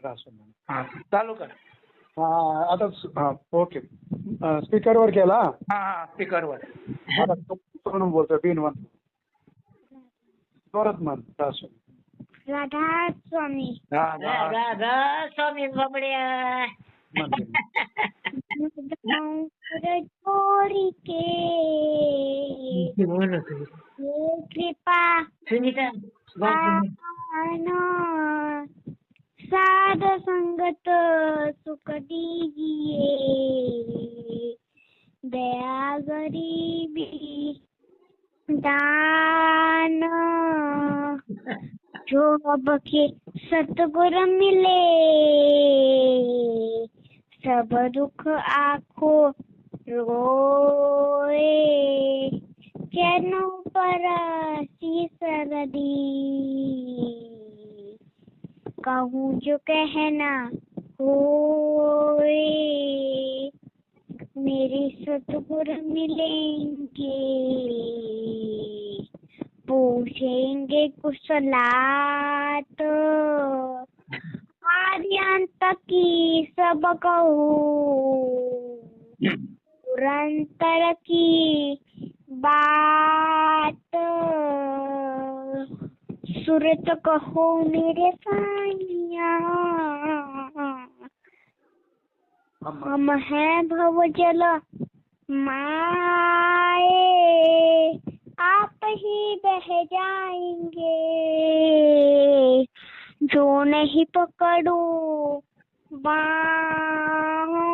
असं म्हणून. हा चालू कर. आता ओके. स्पीकरवर केला. हा स्पीकरवर. आता म्हणून बोलतोय बिनवन परत म्हण असं. राधा स्वामी राधा स्वामी बाबड्या. चोरी के ये कृपा सुनीता साध संगत सुख दीजिए दया गरीबी दान जो अब के सतगुरु मिले सब दुख आँखों रोए चरणों पर शीश रदी कहूँ जो कहना होए मेरे सतगुरु मिलेंगे पूछेंगे कुशलात आद्यंत की सब कहूँ पुरंतर की बात सुरत कहो मेरे साइया हम हैं भव जल माए आप ही बह जाएंगे जो नहीं पकड़ो बाहों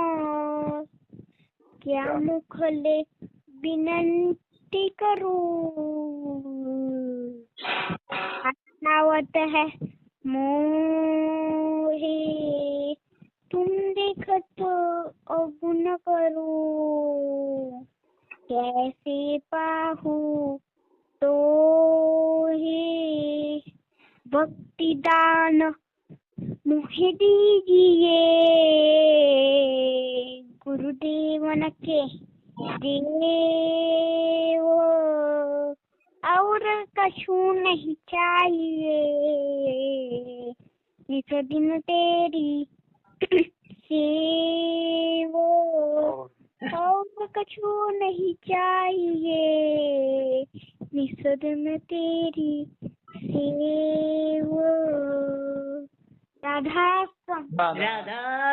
क्या मुखले विनंती करूं आवत है मोहे तुम देखत अवगुण करो कैसे पाहू तो ही भक्ति दान मुझे दीजिए गुरुदेवन के देव और कछु नहीं चाहिए इस दिन तेरी सेवो और कछु नहीं चाहिए इस दिन तेरी सेवो राधा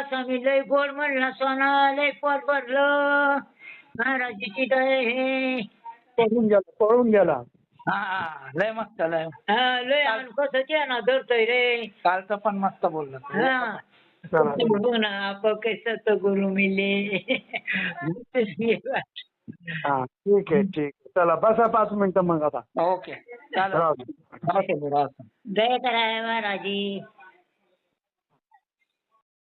स्वामी लय गोड म्हणला सोना लय पोट भरलं महाराजीची दय हे पळून गेला. हा लय मस्त लय लय कसं ना धरतोय रे. कालचं पण मस्त बोललं. आप कैसा तो गुरु मिले. हा ठीक आहे. चला बसा 5 मिनिटं मग आता. ओके चालेल. जय करा महाराजी.